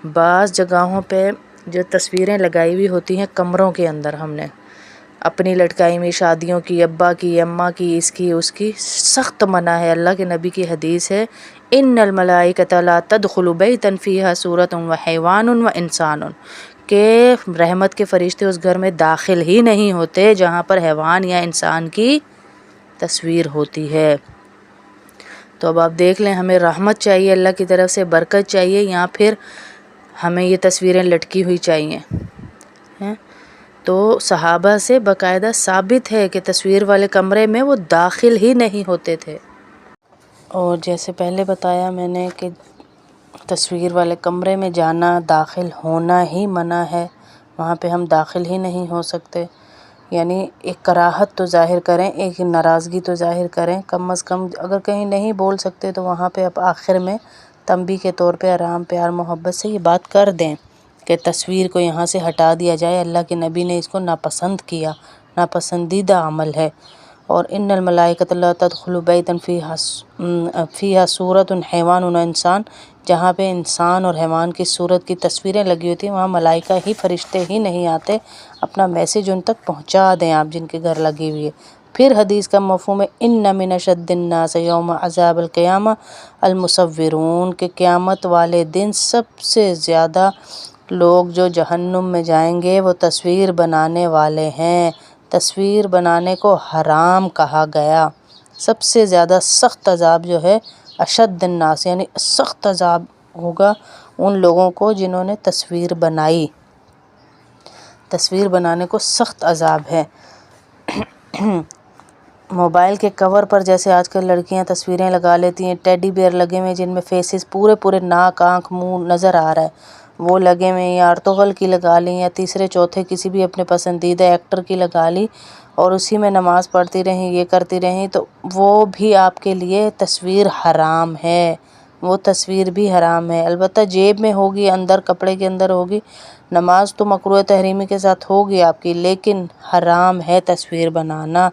بعض جگہوں پہ جو تصویریں لگائی ہوئی ہوتی ہیں کمروں کے اندر، ہم نے اپنی لٹکائی ہوئی شادیوں کی، ابا کی، اماں کی، اس کی اس کی، سخت منع ہے۔ اللہ کے نبی کی حدیث ہے، ان الملائکۃ لا تدخل بیتا فیہا صورۃ وحیوان وانسان، کہ رحمت کے فرشتے اس گھر میں داخل ہی نہیں ہوتے جہاں پر حیوان یا انسان کی تصویر ہوتی ہے۔ تو اب آپ دیکھ لیں، ہمیں رحمت چاہیے، اللہ کی طرف سے برکت چاہیے، یا پھر ہمیں یہ تصویریں لٹکی ہوئی چاہیے ہیں؟ تو صحابہ سے باقاعدہ ثابت ہے کہ تصویر والے کمرے میں وہ داخل ہی نہیں ہوتے تھے۔ اور جیسے پہلے بتایا میں نے کہ تصویر والے کمرے میں جانا، داخل ہونا ہی منع ہے، وہاں پہ ہم داخل ہی نہیں ہو سکتے۔ یعنی ایک کراہت تو ظاہر کریں، ایک ناراضگی تو ظاہر کریں، کم از کم اگر کہیں نہیں بول سکتے تو وہاں پہ اب آخر میں تنبیہ کے طور پہ آرام پیار محبت سے یہ بات کر دیں کہ تصویر کو یہاں سے ہٹا دیا جائے، اللہ کے نبی نے اس کو ناپسند کیا، ناپسندیدہ عمل ہے۔ اور ان الملائکۃ لا تدخل بیتا فیہا صورۃ حیوان وانسان، جہاں پہ انسان اور حیوان کی صورت کی تصویریں لگی ہوتی ہیں وہاں ملائکہ ہی، فرشتے ہی نہیں آتے۔ اپنا میسج ان تک پہنچا دیں آپ جن کے گھر لگی ہوئی ہے۔ پھر حدیث کا مفہوم ہے ان من اشد الناس یوم عذاب القیامہ المصورون، کہ قیامت والے دن سب سے زیادہ لوگ جو جہنم میں جائیں گے وہ تصویر بنانے والے ہیں۔ تصویر بنانے کو حرام کہا گیا۔ سب سے زیادہ سخت عذاب جو ہے اشد الناس، یعنی سخت عذاب ہوگا ان لوگوں کو جنہوں نے تصویر بنائی۔ تصویر بنانے کو سخت عذاب ہے۔ موبائل کے کور پر جیسے آج کل لڑکیاں تصویریں لگا لیتی ہیں، ٹیڈی بیئر لگے ہوئے ہیں جن میں فیسز پورے ناک آنکھ منہ نظر آ رہا ہے، وہ لگے ہوئے ہیں، یا ارطغرل کی لگا لی، یا تیسرے چوتھے کسی بھی اپنے پسندیدہ ایکٹر کی لگا لی اور اسی میں نماز پڑھتی رہیں، یہ کرتی رہیں، تو وہ بھی آپ کے لیے تصویر حرام ہے، وہ تصویر بھی حرام ہے۔ البتہ جیب میں ہوگی، اندر کپڑے کے اندر ہوگی، نماز تو مکروہ تحریمی کے ساتھ ہوگی آپ کی، لیکن حرام ہے تصویر بنانا،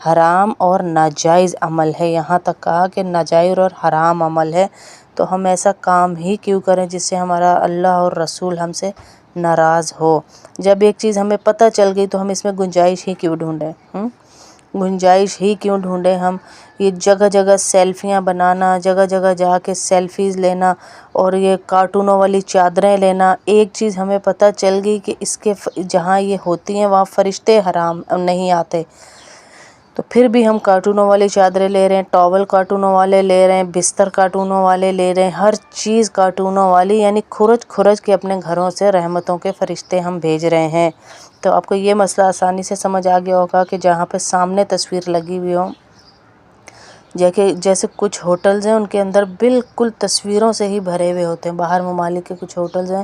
حرام اور ناجائز عمل ہے۔ یہاں تک کہا کہ ناجائز اور حرام عمل ہے، تو ہم ایسا کام ہی کیوں کریں جس سے ہمارا اللہ اور رسول ہم سے ناراض ہو۔ جب ایک چیز ہمیں پتہ چل گئی تو ہم اس میں گنجائش ہی کیوں ڈھونڈیں؟ گنجائش ہی کیوں ڈھونڈیں ہم؟ یہ جگہ جگہ سیلفیاں بنانا، جگہ جگہ جا کے سیلفیز لینا، اور یہ کارٹونوں والی چادریں لینا۔ ایک چیز ہمیں پتہ چل گئی کہ اس کے جہاں یہ ہوتی ہیں وہاں فرشتے حرام نہیں آتے، تو پھر بھی ہم کارٹونوں والی چادریں لے رہے ہیں، ٹاول کارٹونوں والے لے رہے ہیں، بستر کارٹونوں والے لے رہے ہیں، ہر چیز کارٹونوں والی، یعنی کھرچ کے اپنے گھروں سے رحمتوں کے فرشتے ہم بھیج رہے ہیں۔ تو آپ کو یہ مسئلہ آسانی سے سمجھ آ گیا ہوگا کہ جہاں پہ سامنے تصویر لگی ہوئی ہو، جیسے کچھ ہوٹلز ہیں ان کے اندر بالکل تصویروں سے ہی بھرے ہوئے ہوتے ہیں، باہر ممالک کے کچھ ہوٹلز ہیں،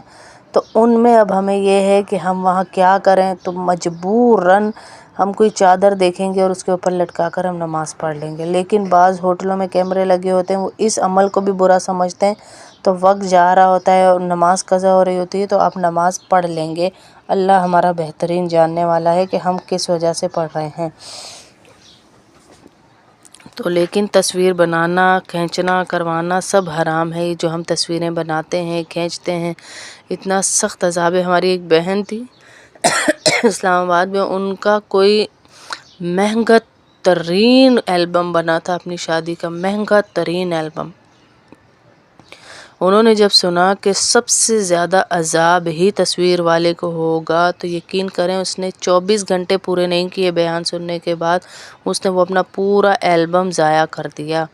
تو ان میں اب ہمیں یہ ہے کہ ہم وہاں کیا کریں، تو مجبوراً ہم کوئی چادر دیکھیں گے اور اس کے اوپر لٹکا کر ہم نماز پڑھ لیں گے۔ لیکن بعض ہوٹلوں میں کیمرے لگے ہوتے ہیں، وہ اس عمل کو بھی برا سمجھتے ہیں، تو وقت جا رہا ہوتا ہے اور نماز قضا ہو رہی ہوتی ہے تو آپ نماز پڑھ لیں گے۔ اللہ ہمارا بہترین جاننے والا ہے کہ ہم کس وجہ سے پڑھ رہے ہیں۔ تو لیکن تصویر بنانا، کھینچنا، کروانا سب حرام ہے۔ یہ جو ہم تصویریں بناتے ہیں، کھینچتے ہیں، اتنا سخت عذاب ہے۔ ہماری ایک بہن تھی اسلام آباد میں، ان کا کوئی مہنگا ترین البم بنا تھا اپنی شادی کا، مہنگا ترین البم۔ انہوں نے جب سنا کہ سب سے زیادہ عذاب ہی تصویر والے کو ہوگا، تو یقین کریں اس نے 24 گھنٹے پورے نہیں کیے بیان سننے کے بعد، اس نے وہ اپنا پورا البم ضائع کر دیا۔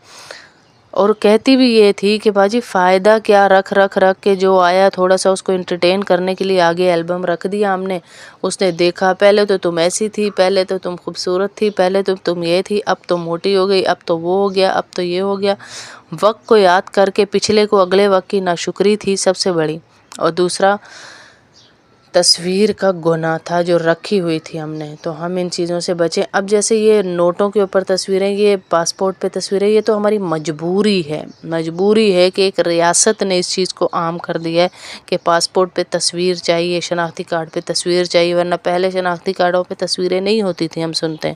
اور کہتی بھی یہ تھی کہ باجی فائدہ کیا، رکھ کے جو آیا تھوڑا سا اس کو انٹرٹین کرنے کے لیے آگے البم رکھ دیا ہم نے۔ اس نے دیکھا پہلے تو تم ایسی تھی، پہلے تو تم خوبصورت تھی، پہلے تو تم یہ تھی، اب تو موٹی ہو گئی، اب تو وہ ہو گیا، اب تو یہ ہو گیا۔ وقت کو یاد کر کے پچھلے کو اگلے وقت کی ناشکری تھی سب سے بڑی، اور دوسرا تصویر کا گناہ تھا جو رکھی ہوئی تھی ہم نے۔ تو ہم ان چیزوں سے بچیں۔ اب جیسے یہ نوٹوں کے اوپر تصویریں، یہ پاسپورٹ پہ تصویریں، یہ تو ہماری مجبوری ہے کہ ایک ریاست نے اس چیز کو عام کر دیا ہے کہ پاسپورٹ پہ تصویر چاہیے، شناختی کارڈ پہ تصویر چاہیے، ورنہ پہلے شناختی کارڈوں پہ تصویریں نہیں ہوتی تھیں، ہم سنتے ہیں۔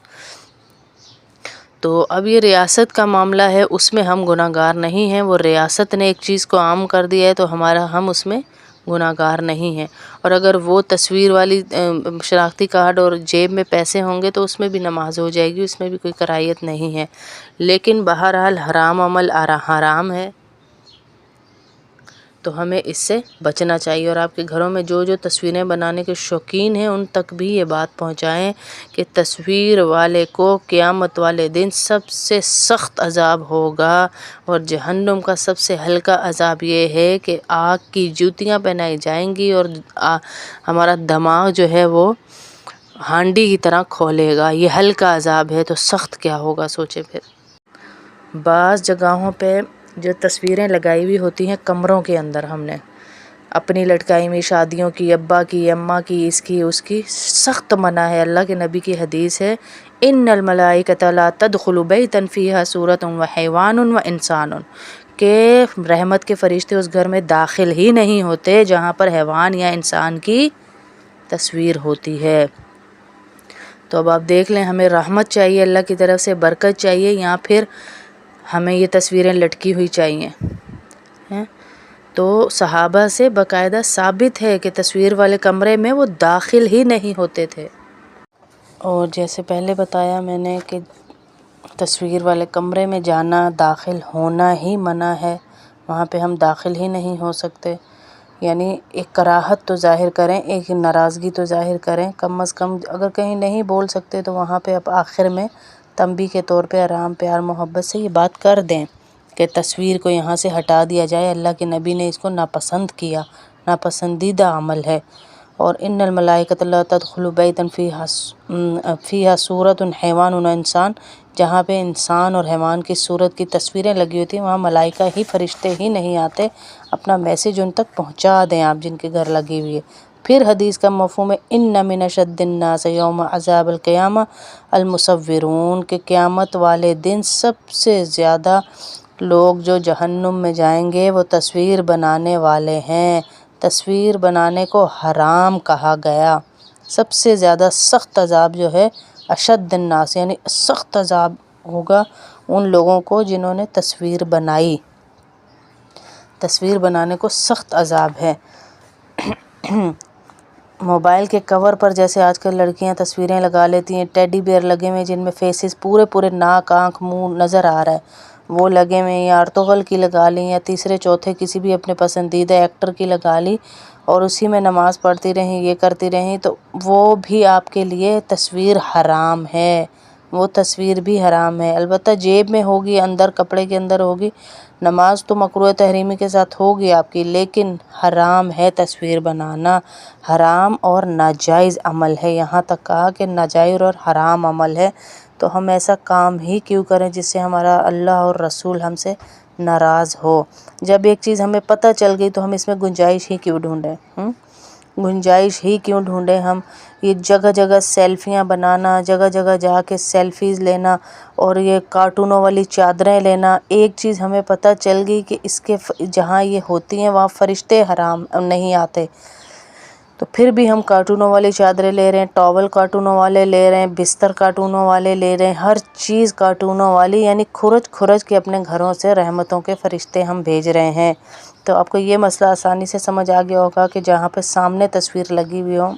تو اب یہ ریاست کا معاملہ ہے، اس میں ہم گناہگار نہیں ہیں، وہ ریاست نے ایک چیز کو عام کر دیا ہے تو ہم اس میں گناہگار نہیں ہیں۔ اور اگر وہ تصویر والی شناختی کارڈ اور جیب میں پیسے ہوں گے تو اس میں بھی نماز ہو جائے گی، اس میں بھی کوئی کراہیت نہیں ہے۔ لیکن بہرحال حرام عمل حرام ہے، تو ہمیں اس سے بچنا چاہیے۔ اور آپ کے گھروں میں جو جو تصویریں بنانے کے شوقین ہیں ان تک بھی یہ بات پہنچائیں کہ تصویر والے کو قیامت والے دن سب سے سخت عذاب ہوگا، اور جہنم کا سب سے ہلکا عذاب یہ ہے کہ آگ کی جوتیاں پہنائی جائیں گی اور ہمارا دماغ جو ہے وہ ہانڈی کی طرح کھولے گا۔ یہ ہلکا عذاب ہے تو سخت کیا ہوگا، سوچے پھر۔ بعض جگہوں پہ جو تصویریں لگائی ہوئی ہوتی ہیں کمروں کے اندر، ہم نے اپنی لٹکائی ہوئی شادیوں کی، ابا کی، اماں کی، اس کی سخت منع ہے۔ اللہ کے نبی کی حدیث ہے، ان الملائکۃ لا تدخل بیتا فیہا صورۃ وحیوان وانسان، کہ رحمت کے فرشتے اس گھر میں داخل ہی نہیں ہوتے جہاں پر حیوان یا انسان کی تصویر ہوتی ہے۔ تو اب آپ دیکھ لیں، ہمیں رحمت چاہیے، اللہ کی طرف سے برکت چاہیے، یا پھر ہمیں یہ تصویریں لٹکی ہوئی چاہیے ہیں؟ تو صحابہ سے باقاعدہ ثابت ہے کہ تصویر والے کمرے میں وہ داخل ہی نہیں ہوتے تھے۔ اور جیسے پہلے بتایا میں نے کہ تصویر والے کمرے میں جانا، داخل ہونا ہی منع ہے، وہاں پہ ہم داخل ہی نہیں ہو سکتے۔ یعنی ایک کراہت تو ظاہر کریں، ایک ناراضگی تو ظاہر کریں، کم از کم اگر کہیں نہیں بول سکتے تو وہاں پہ آپ آخر میں تنبیہ کے طور پہ آرام پیار محبت سے یہ بات کر دیں کہ تصویر کو یہاں سے ہٹا دیا جائے، اللہ کے نبی نے اس کو ناپسند کیا، ناپسندیدہ عمل ہے۔ اور ان الملائکۃ لا تدخل بیتا فیہا صورۃ حیوان و انسان، جہاں پہ انسان اور حیوان کی صورت کی تصویریں لگی ہوتی ہیں وہاں ملائکہ ہی، فرشتے ہی نہیں آتے۔ اپنا میسیج ان تک پہنچا دیں آپ جن کے گھر لگی ہوئی ہے۔ پھر حدیث کا مفہوم ہے، ان من اشد الناس یوم عذاب القیامہ المصورون، کہ قیامت والے دن سب سے زیادہ لوگ جو جہنم میں جائیں گے وہ تصویر بنانے والے ہیں۔ تصویر بنانے کو حرام کہا گیا۔ سب سے زیادہ سخت عذاب جو ہے اشد الناس، یعنی سخت عذاب ہوگا ان لوگوں کو جنہوں نے تصویر بنائی۔ تصویر بنانے کو سخت عذاب ہے۔ موبائل کے کور پر جیسے آج کل لڑکیاں تصویریں لگا لیتی ہیں، ٹیڈی بیئر لگے ہوئے جن میں فیسز پورے ناک، آنکھ، منہ نظر آ رہا ہے، وہ لگے ہوئے ہیں، یا ارطغرل کی لگا لی، یا تیسرے چوتھے کسی بھی اپنے پسندیدہ ایکٹر کی لگا لی اور اسی میں نماز پڑھتی رہیں، یہ کرتی رہیں، تو وہ بھی آپ کے لیے تصویر حرام ہے، وہ تصویر بھی حرام ہے۔ البتہ جیب میں ہوگی، اندر کپڑے کے اندر ہوگی، نماز تو مکروہ تحریمی کے ساتھ ہوگی آپ کی، لیکن حرام ہے تصویر بنانا، حرام اور ناجائز عمل ہے۔ یہاں تک کہا کہ ناجائز اور حرام عمل ہے، تو ہم ایسا کام ہی کیوں کریں جس سے ہمارا اللہ اور رسول ہم سے ناراض ہو۔ جب ایک چیز ہمیں پتہ چل گئی تو ہم اس میں گنجائش ہی کیوں ڈھونڈیں؟ گنجائش ہی کیوں ڈھونڈیں ہم؟ یہ جگہ جگہ سیلفیاں بنانا، جگہ جگہ جا کے سیلفیز لینا، اور یہ کارٹونوں والی چادریں لینا۔ ایک چیز ہمیں پتہ چل گئی کہ اس کے جہاں یہ ہوتی ہیں وہاں فرشتے حرام نہیں آتے، تو پھر بھی ہم کارٹونوں والی چادریں لے رہے ہیں، ٹاول کارٹونوں والے لے رہے ہیں، بستر کارٹونوں والے لے رہے ہیں، ہر چیز کارٹونوں والی، یعنی کھرچ کے اپنے گھروں سے رحمتوں کے فرشتے ہم بھیج رہے ہیں۔ تو آپ کو یہ مسئلہ آسانی سے سمجھ آ گیا ہوگا کہ جہاں پہ سامنے تصویر لگی ہوئی ہو،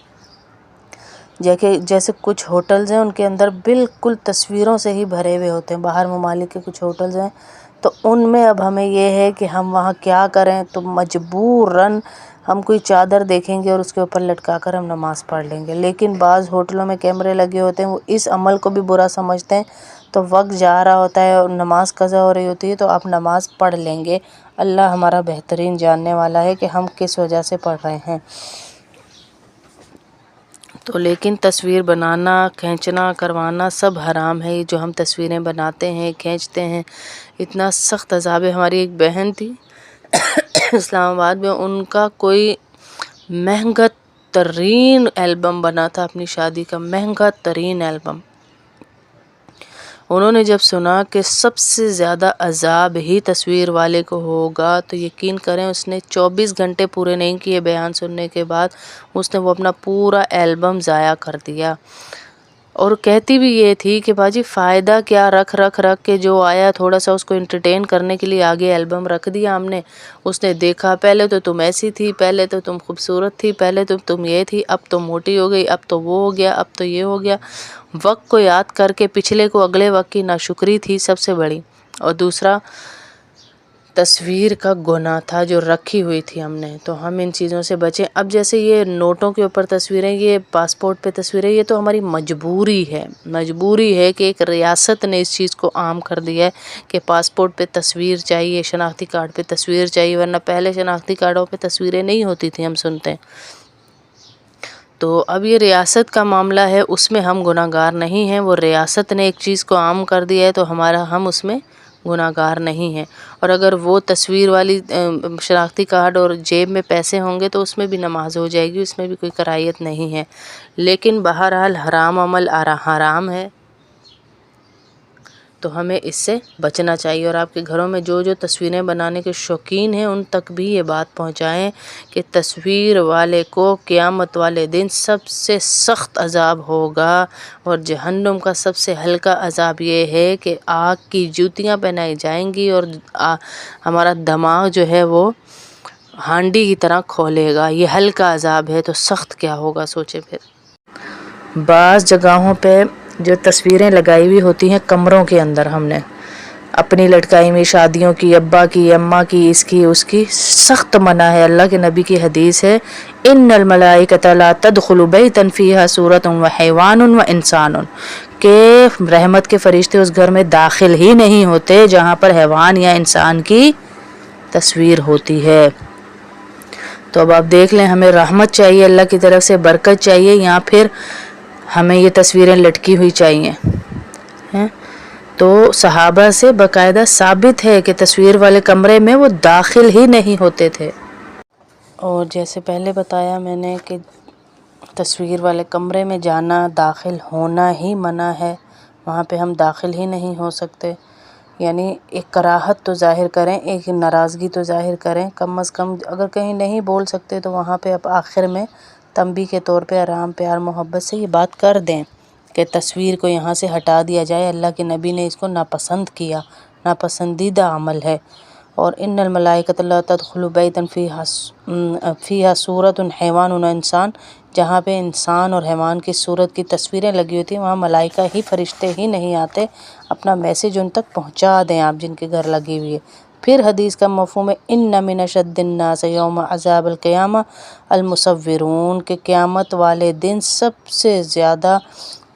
جیسے کچھ ہوٹلز ہیں ان کے اندر بالکل تصویروں سے ہی بھرے ہوئے ہوتے ہیں، باہر ممالک کے کچھ ہوٹلز ہیں، تو ان میں اب ہمیں یہ ہے کہ ہم وہاں کیا کریں، تو مجبوراً ہم کوئی چادر دیکھیں گے اور اس کے اوپر لٹکا کر ہم نماز پڑھ لیں گے۔ لیکن بعض ہوٹلوں میں کیمرے لگے ہوتے ہیں، وہ اس عمل کو بھی برا سمجھتے ہیں، تو وقت جا رہا ہوتا ہے اور نماز قضا ہو رہی ہوتی ہے تو آپ نماز پڑھ لیں گے۔ اللہ ہمارا بہترین جاننے والا ہے کہ ہم کس وجہ سے پڑھ رہے ہیں۔ تو لیکن تصویر بنانا، کھینچنا، کروانا سب حرام ہے۔ یہ جو ہم تصویریں بناتے ہیں، کھینچتے ہیں، اتنا سخت عذاب ہے۔ ہماری ایک بہن تھی اسلام آباد میں، ان کا کوئی مہنگا ترین البم بنا تھا اپنی شادی کا، مہنگا ترین البم۔ انہوں نے جب سنا کہ سب سے زیادہ عذاب ہی تصویر والے کو ہوگا تو یقین کریں اس نے 24 گھنٹے پورے نہیں کیے بیان سننے کے بعد، اس نے وہ اپنا پورا البم ضائع کر دیا۔ اور کہتی بھی یہ تھی کہ باجی فائدہ کیا، رکھ کے جو آیا تھوڑا سا اس کو انٹرٹین کرنے کے لیے آگے البم رکھ دیا ہم نے. اس نے دیکھا پہلے تو تم ایسی تھی، پہلے تو تم خوبصورت تھی، پہلے تو تم یہ تھی، اب تو موٹی ہو گئی، اب تو وہ ہو گیا، اب تو یہ ہو گیا. وقت کو یاد کر کے پچھلے کو اگلے وقت کی ناشکری تھی سب سے بڑی. اور دوسرا تصویر کا گناہ تھا جو رکھی ہوئی تھی ہم نے، تو ہم ان چیزوں سے بچیں. اب جیسے یہ نوٹوں کے اوپر تصویریں، یہ پاسپورٹ پہ تصویریں، یہ تو ہماری مجبوری ہے کہ ایک ریاست نے اس چیز کو عام کر دیا ہے کہ پاسپورٹ پہ تصویر چاہیے، شناختی کارڈ پہ تصویر چاہیے، ورنہ پہلے شناختی کارڈوں پہ تصویریں نہیں ہوتی تھیں، ہم سنتے ہیں. تو اب یہ ریاست کا معاملہ ہے، اس میں ہم گناہ گار نہیں ہیں. وہ ریاست نے ایک چیز کو عام کر دیا ہے تو ہم اس میں گناہ گار نہیں ہیں. اور اگر وہ تصویر والی شناختی کارڈ اور جیب میں پیسے ہوں گے تو اس میں بھی نماز ہو جائے گی، اس میں بھی کوئی کراہیت نہیں ہے. لیکن بہرحال حرام عمل حرام ہے، تو ہمیں اس سے بچنا چاہیے. اور آپ کے گھروں میں جو تصویریں بنانے کے شوقین ہیں ان تک بھی یہ بات پہنچائیں کہ تصویر والے کو قیامت والے دن سب سے سخت عذاب ہوگا. اور جہنم کا سب سے ہلکا عذاب یہ ہے کہ آگ کی جوتیاں پہنائی جائیں گی اور ہمارا دماغ جو ہے وہ ہانڈی کی طرح کھولے گا. یہ ہلکا عذاب ہے تو سخت کیا ہوگا، سوچے پھر. بعض جگہوں پہ جو تصویریں لگائی ہوئی ہوتی ہیں کمروں کے اندر، ہم نے اپنی لٹکائی میں شادیوں کی، ابا کی، اماں کی، اس کی سخت منع ہے. اللہ کے نبی کی حدیث ہے، ان الملائکۃ لا تدخل بیتا فیہا صورۃ وحیوان وانسان، کہ رحمت کے فرشتے اس گھر میں داخل ہی نہیں ہوتے جہاں پر حیوان یا انسان کی تصویر ہوتی ہے. تو اب آپ دیکھ لیں، ہمیں رحمت چاہیے، اللہ کی طرف سے برکت چاہیے، یا پھر ہمیں یہ تصویریں لٹکی ہوئی چاہیے. تو صحابہ سے باقاعدہ ثابت ہے کہ تصویر والے کمرے میں وہ داخل ہی نہیں ہوتے تھے. اور جیسے پہلے بتایا میں نے کہ تصویر والے کمرے میں جانا، داخل ہونا ہی منع ہے، وہاں پہ ہم داخل ہی نہیں ہو سکتے. یعنی ایک کراہت تو ظاہر کریں، ایک ناراضگی تو ظاہر کریں، کم از کم اگر کہیں نہیں بول سکتے تو وہاں پہ اب آخر میں تنبیہ کے طور پہ آرام پیار محبت سے یہ بات کر دیں کہ تصویر کو یہاں سے ہٹا دیا جائے. اللہ کے نبی نے اس کو ناپسند کیا، ناپسندیدہ عمل ہے. اور ان الملائکۃ لا تدخل بیتا فیہا صورۃ حیوان وانسان، جہاں پہ انسان اور حیوان کی صورت کی تصویریں لگی ہوتی ہیں وہاں ملائکہ ہی فرشتے ہی نہیں آتے. اپنا میسیج ان تک پہنچا دیں آپ جن کے گھر لگی ہوئی ہے. پھر حدیث کا مفہوم ہے، ان من اشد الناس یوم عذاب القیامہ المصورون، کہ قیامت والے دن سب سے زیادہ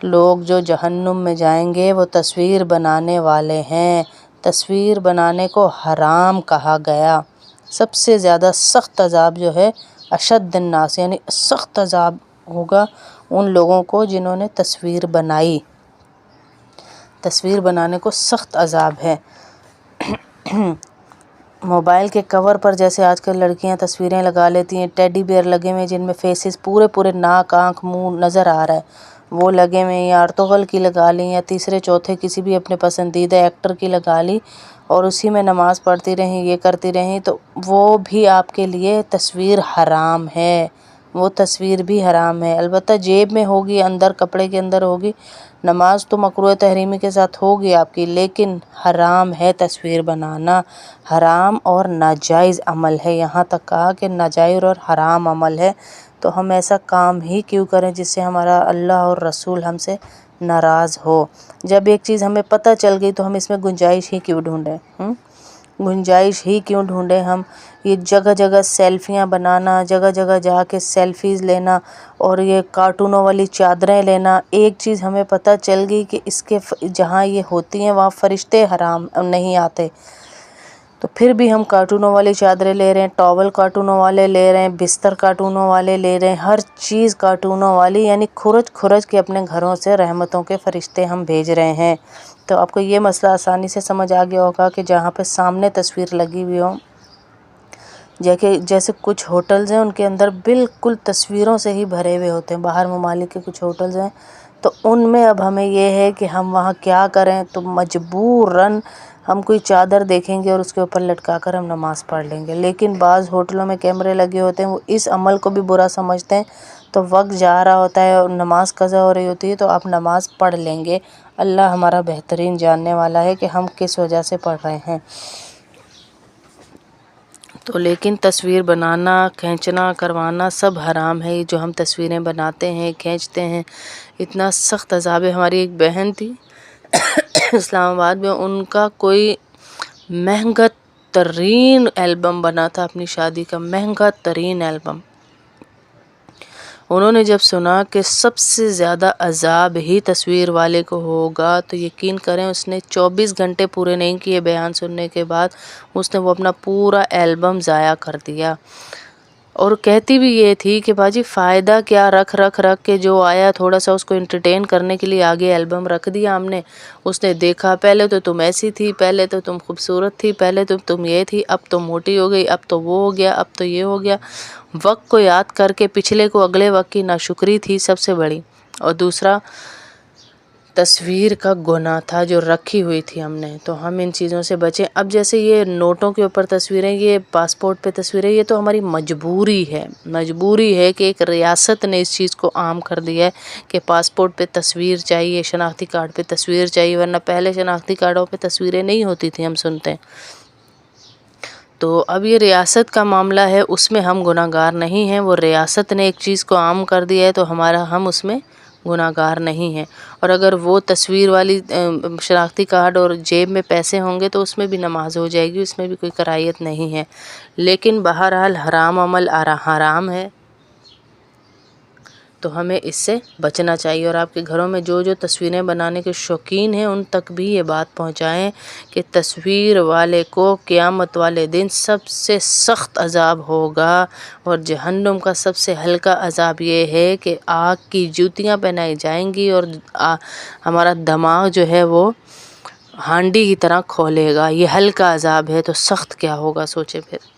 لوگ جو جہنم میں جائیں گے وہ تصویر بنانے والے ہیں. تصویر بنانے کو حرام کہا گیا. سب سے زیادہ سخت عذاب جو ہے اشد الناس، یعنی سخت عذاب ہوگا ان لوگوں کو جنہوں نے تصویر بنائی. تصویر بنانے کو سخت عذاب ہے. موبائل کے کور پر جیسے آج کل لڑکیاں تصویریں لگا لیتی ہیں، ٹیڈی بیئر لگے ہوئے جن میں فیسز پورے ناک، آنکھ، منہ نظر آ رہا ہے، وہ لگے ہوئے، یا ارطغرل کی لگا لی، یا تیسرے چوتھے کسی بھی اپنے پسندیدہ ایکٹر کی لگا لی اور اسی میں نماز پڑھتی رہیں، یہ کرتی رہیں، تو وہ بھی آپ کے لیے تصویر حرام ہے. وہ تصویر بھی حرام ہے. البتہ جیب میں ہوگی، اندر کپڑے کے اندر ہوگی، نماز تو مکروہ تحریمی کے ساتھ ہوگی آپ کی، لیکن حرام ہے تصویر بنانا. حرام اور ناجائز عمل ہے، یہاں تک کہا کہ ناجائز اور حرام عمل ہے. تو ہم ایسا کام ہی کیوں کریں جس سے ہمارا اللہ اور رسول ہم سے ناراض ہو. جب ایک چیز ہمیں پتہ چل گئی تو ہم اس میں گنجائش ہی کیوں ڈھونڈیں. ہم یہ جگہ جگہ سیلفیاں بنانا، جگہ جگہ جا کے سیلفیز لینا اور یہ کارٹونوں والی چادریں لینا. ایک چیز ہمیں پتہ چل گئی کہ اس کے جہاں یہ ہوتی ہیں وہاں فرشتے حرام نہیں آتے، تو پھر بھی ہم کارٹونوں والی چادریں لے رہے ہیں، ٹاول کارٹونوں والے لے رہے ہیں، بستر کارٹونوں والے لے رہے ہیں، ہر چیز کارٹونوں والی، یعنی کھرچ کے اپنے گھروں سے رحمتوں کے فرشتے ہم بھیج رہے ہیں. تو آپ کو یہ مسئلہ آسانی سے سمجھ آ گیا ہوگا کہ جہاں پہ سامنے تصویر لگی ہوئی ہو، جیسے کچھ ہوٹلز ہیں ان کے اندر بالکل تصویروں سے ہی بھرے ہوئے ہوتے ہیں، باہر ممالک کے کچھ ہوٹلز ہیں تو ان میں اب ہمیں یہ ہے کہ ہم وہاں کیا کریں، تو مجبوراً ہم کوئی چادر دیکھیں گے اور اس کے اوپر لٹکا کر ہم نماز پڑھ لیں گے. لیکن بعض ہوٹلوں میں کیمرے لگے ہوتے ہیں، وہ اس عمل کو بھی برا سمجھتے ہیں تو وقت جا رہا ہوتا ہے اور نماز قضا ہو رہی ہوتی ہے تو آپ نماز پڑھ لیں گے. اللہ ہمارا بہترین جاننے والا ہے کہ ہم کس وجہ سے پڑھ رہے ہیں. تو لیکن تصویر بنانا، کھینچنا، کروانا سب حرام ہے. یہ جو ہم تصویریں بناتے ہیں، کھینچتے ہیں، اتنا سخت عذاب ہے. ہماری ایک بہن تھی اسلام آباد میں، ان کا کوئی مہنگا ترین البم بنا تھا اپنی شادی کا، مہنگا ترین البم. انہوں نے جب سنا کہ سب سے زیادہ عذاب ہی تصویر والے کو ہوگا تو یقین کریں اس نے 24 گھنٹے پورے نہیں کیے بیان سننے کے بعد اس نے وہ اپنا پورا البم ضائع کر دیا. اور کہتی بھی یہ تھی کہ باجی فائدہ کیا، رکھ کے جو آیا تھوڑا سا اس کو انٹرٹین کرنے کے لیے آگے البم رکھ دیا ہم نے. اس نے دیکھا پہلے تو تم ایسی تھی، پہلے تو تم خوبصورت تھی، پہلے تو تم یہ تھی، اب تو موٹی ہو گئی، اب تو وہ ہو گیا، اب تو یہ ہو گیا. وقت کو یاد کر کے پچھلے کو اگلے وقت کی ناشکری تھی سب سے بڑی. اور دوسرا تصویر کا گناہ تھا جو رکھی ہوئی تھی ہم نے، تو ہم ان چیزوں سے بچیں. اب جیسے یہ نوٹوں کے اوپر تصویریں، یہ پاسپورٹ پہ تصویریں، یہ تو ہماری مجبوری ہے کہ ایک ریاست نے اس چیز کو عام کر دیا ہے کہ پاسپورٹ پہ تصویر چاہیے، شناختی کارڈ پہ تصویر چاہیے، ورنہ پہلے شناختی کارڈوں پہ تصویریں نہیں ہوتی تھیں ہم سنتے ہیں. تو اب یہ ریاست کا معاملہ ہے، اس میں ہم گناہ گار نہیں ہیں. وہ ریاست نے ایک چیز کو عام کر دیا ہے تو ہم اس میں گناہ گار نہیں ہیں. اور اگر وہ تصویر والی شناختی کارڈ اور جیب میں پیسے ہوں گے تو اس میں بھی نماز ہو جائے گی، اس میں بھی کوئی کراہیت نہیں ہے. لیکن بہرحال حرام عمل حرام ہے تو ہمیں اس سے بچنا چاہیے. اور آپ کے گھروں میں جو تصویریں بنانے کے شوقین ہیں ان تک بھی یہ بات پہنچائیں کہ تصویر والے کو قیامت والے دن سب سے سخت عذاب ہوگا. اور جہنم کا سب سے ہلکا عذاب یہ ہے کہ آگ کی جوتیاں پہنائی جائیں گی اور ہمارا دماغ جو ہے وہ ہانڈی کی طرح کھولے گا. یہ ہلکا عذاب ہے تو سخت کیا ہوگا سوچے پھر.